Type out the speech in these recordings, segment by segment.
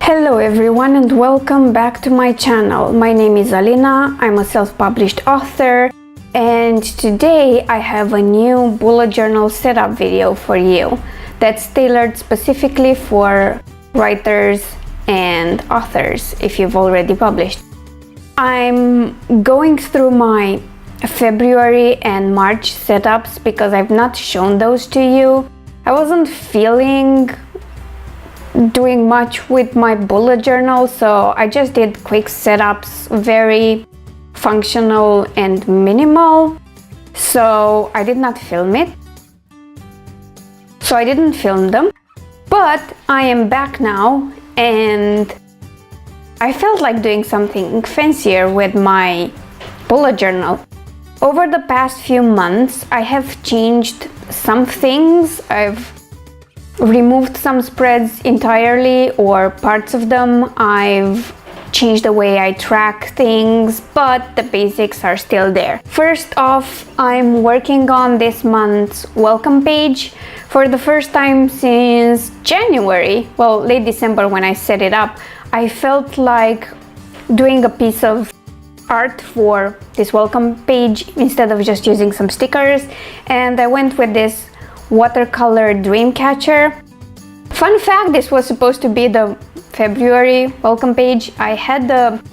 Hello everyone and welcome back to my channel. My name is Alina, I'm a self-published author, and today I have a new bullet journal setup video for you that's tailored specifically for writers and authors if you've already published. I'm going through my February and March setups because I've not shown those to you. I wasn't feeling doing much with my bullet journal, so I just did quick setups, very functional and minimal, so I did not film it. So I didn't film them, but I am back now and I felt like doing something fancier with my bullet journal. Over the past few months, I have changed some things. I've removed some spreads entirely or parts of them. I've changed the way I track things, but the basics are still there. First off, I'm working on this month's welcome page for the first time since January, well, late December when I set it up. I felt like doing a piece of art for this welcome page instead of just using some stickers, and I went with this watercolor Dreamcatcher. Fun fact, this was supposed to be the February welcome page. I had the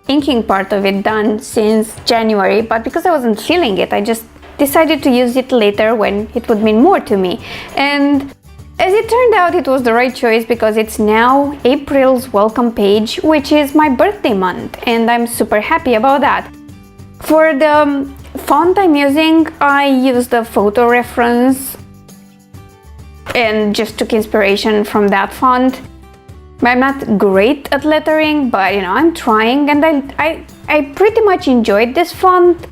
inking part of it done since January, but because I wasn't feeling it, I just decided to use it later when it would mean more to me. And as it turned out, it was the right choice because it's now April's welcome page, which is my birthday month, and I'm super happy about that. For the font I'm using, I used the photo reference and just took inspiration from that font. I'm not great at lettering, but I'm trying, and I pretty much enjoyed this font,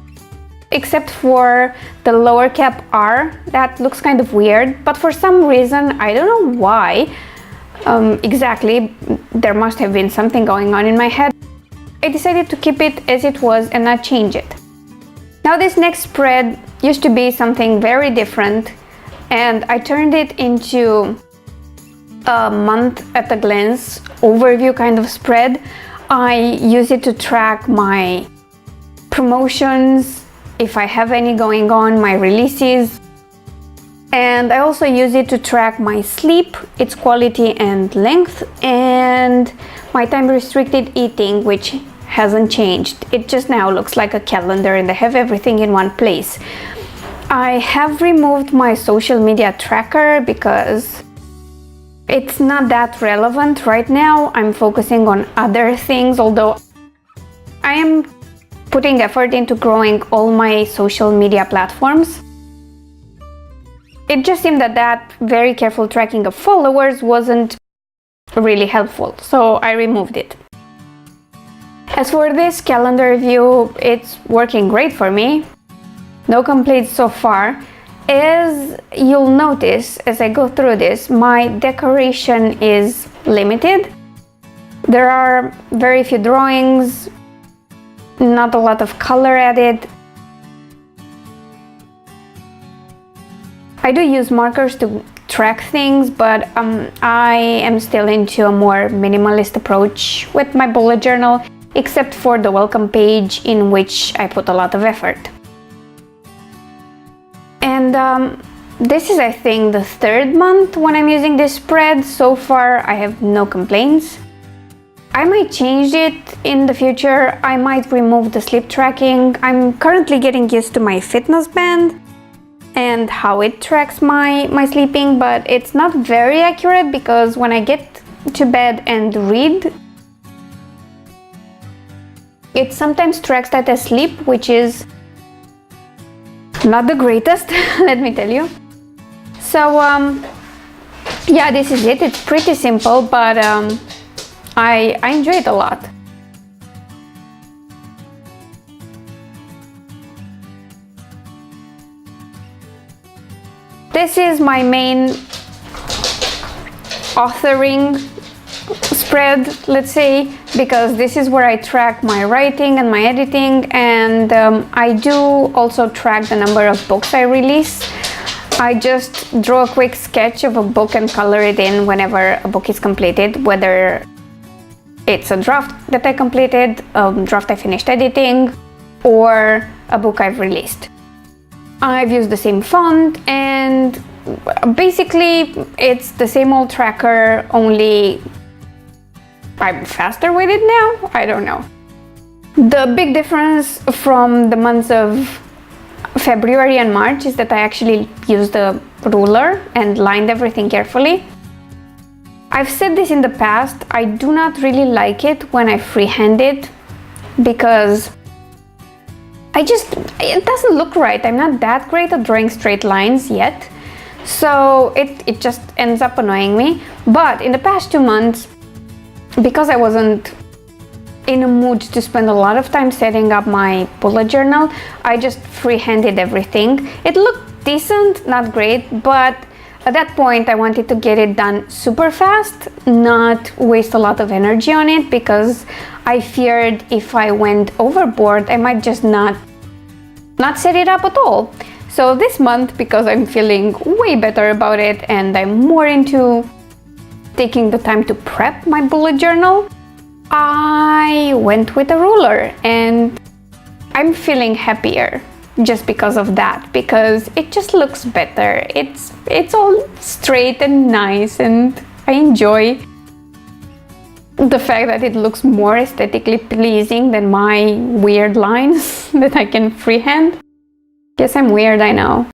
except for the lower cap R. That looks kind of weird, but for some reason, I don't know why exactly, there must have been something going on in my head. I decided to keep it as it was and not change it. Now this next spread used to be something very different, and I turned it into a month at a glance overview kind of spread. I use it to track my promotions, if I have any going on, my releases, and I also use it to track my sleep, its quality and length, and my time restricted eating, which hasn't changed. It just now looks like a calendar and I have everything in one place. I have removed my social media tracker because it's not that relevant right now. I'm focusing on other things, although I am putting effort into growing all my social media platforms. It just seemed that very careful tracking of followers wasn't really helpful, so I removed it. As for this calendar view, it's working great for me. No complaints so far. As you'll notice as I go through this, my decoration is limited. There are very few drawings, not a lot of color added. I do use markers to track things, but I am still into a more minimalist approach with my bullet journal, except for the welcome page in which I put a lot of effort. And this is, I think, the third month when I'm using this spread. So far, I have no complaints. I might change it in the future. I might remove the sleep tracking. I'm currently getting used to my fitness band and how it tracks my sleeping, but it's not very accurate because when I get to bed and read, it sometimes tracks that as sleep, which is not the greatest, let me tell you. So yeah, this is it. It's pretty simple, but I enjoy it a lot. This is my main authoring spread, let's say, because this is where I track my writing and my editing, and I do also track the number of books I release. I just draw a quick sketch of a book and color it in whenever a book is completed, whether it's a draft that I completed, a draft I finished editing, or a book I've released. I've used the same font, and basically it's the same old tracker, only I'm faster with it now. I don't know. The big difference from the months of February and March is that I actually used the ruler and lined everything carefully. I've said this in the past, I do not really like it when I freehand it because it doesn't look right. I'm not that great at drawing straight lines yet, so it just ends up annoying me. But in the past 2 months, because I wasn't in a mood to spend a lot of time setting up my bullet journal, I just freehanded everything. It looked decent, not great, but at that point I wanted to get it done super fast, not waste a lot of energy on it, because I feared if I went overboard I might just not set it up at all. So this month, because I'm feeling way better about it and I'm more into taking the time to prep my bullet journal, I went with a ruler, and I'm feeling happier just because of that, because it just looks better. It's all straight and nice, and I enjoy the fact that it looks more aesthetically pleasing than my weird lines that I can freehand. Guess I'm weird, I know.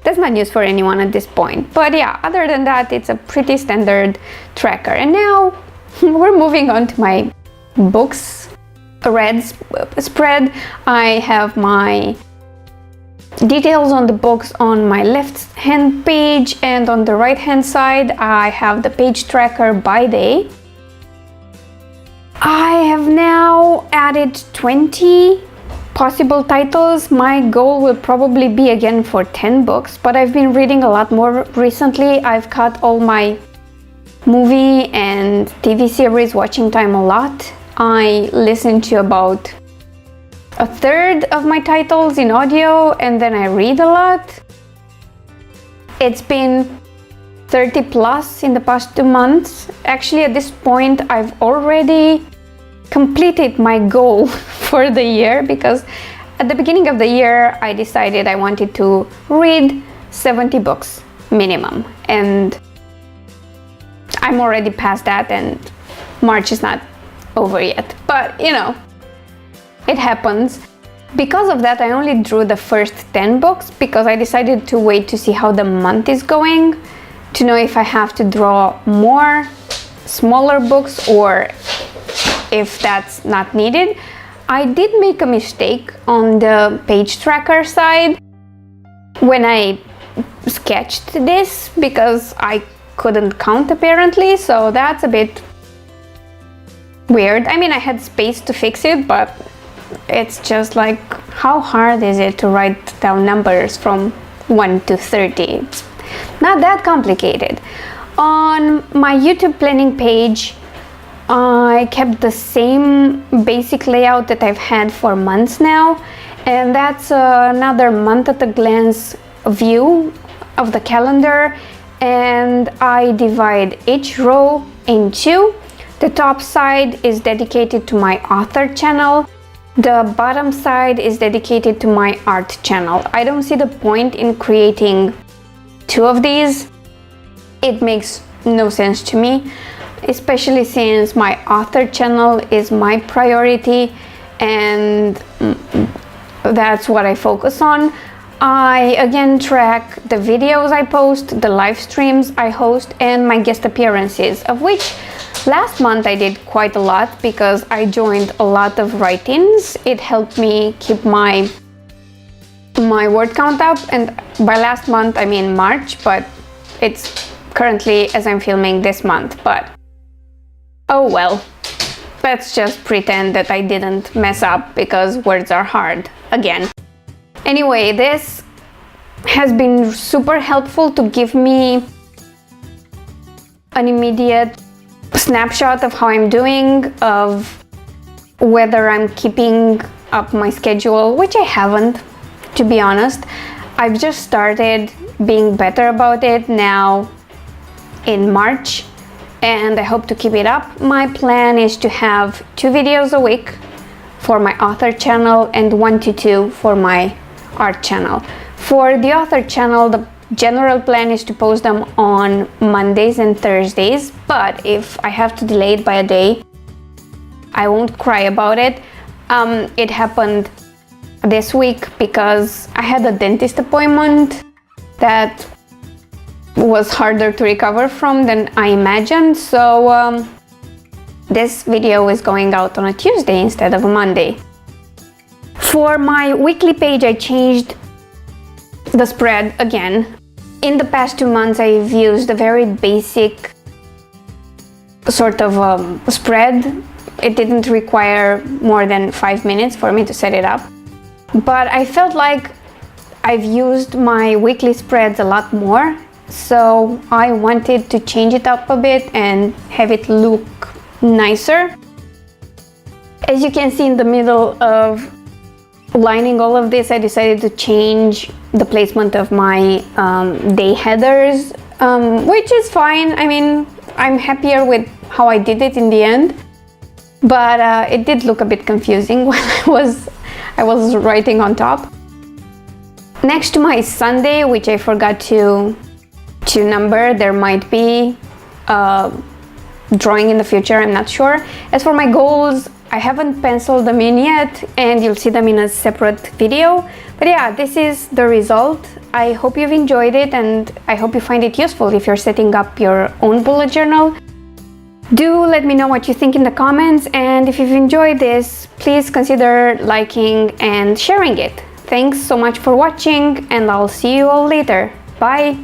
That's not news for anyone at this point, but yeah, other than that, it's a pretty standard tracker. And now we're moving on to my books read spread. I have my details on the books on my left hand page, and on the right hand side I have the page tracker by day. I have now added 20 possible titles. My goal will probably be again for 10 books, but I've been reading a lot more recently. I've cut all my movie and TV series watching time a lot. I listen to about a third of my titles in audio, and then I read a lot. It's been 30 plus in the past 2 months. Actually, at this point, I've already completed my goal for the year, because at the beginning of the year, I decided I wanted to read 70 books minimum, and I'm already past that, and March is not over yet, but you know, it happens. Because of that, I only drew the first 10 books, because I decided to wait to see how the month is going, to know if I have to draw more smaller books or if that's not needed. I did make a mistake on the page tracker side when I sketched this, because I couldn't count apparently, so that's a bit weird. I mean, I had space to fix it, but it's just like, how hard is it to write down numbers from 1 to 30? It's not that complicated. On my YouTube planning page, I kept the same basic layout that I've had for months now, and that's another month at a glance view of the calendar, and I divide each row in 2. The top side is dedicated to my author channel. The bottom side is dedicated to my art channel. I don't see the point in creating 2 of these. It makes no sense to me, especially since my author channel is my priority, and that's what I focus on. I again track the videos I post, the live streams I host, and my guest appearances, of which last month I did quite a lot because I joined a lot of write-ins. It helped me keep my word count up, and by last month I mean March, but it's currently, as I'm filming, this month. But oh well, let's just pretend that I didn't mess up, because words are hard again. Anyway, this has been super helpful to give me an immediate snapshot of how I'm doing, of whether I'm keeping up my schedule, which I haven't, to be honest. I've just started being better about it now in March, and I hope to keep it up. My plan is to have 2 videos a week for my author channel and 1 to 2 for my art channel. For the author channel, the general plan is to post them on Mondays and Thursdays, but if I have to delay it by a day, I won't cry about it. It happened this week because I had a dentist appointment that was harder to recover from than I imagined, so this video is going out on a Tuesday instead of a Monday. For my weekly page, I changed the spread again. In the past 2 months, I've used a very basic sort of spread. It didn't require more than 5 minutes for me to set it up. But I felt like I've used my weekly spreads a lot more, so I wanted to change it up a bit and have it look nicer. As you can see in the middle of lining all of this, I decided to change the placement of my day headers, which is fine. I mean, I'm happier with how I did it in the end, but it did look a bit confusing when I was writing on top. Next to my Sunday, which I forgot to number, there might be drawing in the future, I'm not sure. As for my goals, I haven't penciled them in yet, and you'll see them in a separate video. But yeah, this is the result. I hope you've enjoyed it, and I hope you find it useful if you're setting up your own bullet journal. Do let me know what you think in the comments, and if you've enjoyed this, please consider liking and sharing it. Thanks so much for watching, and I'll see you all later. Bye!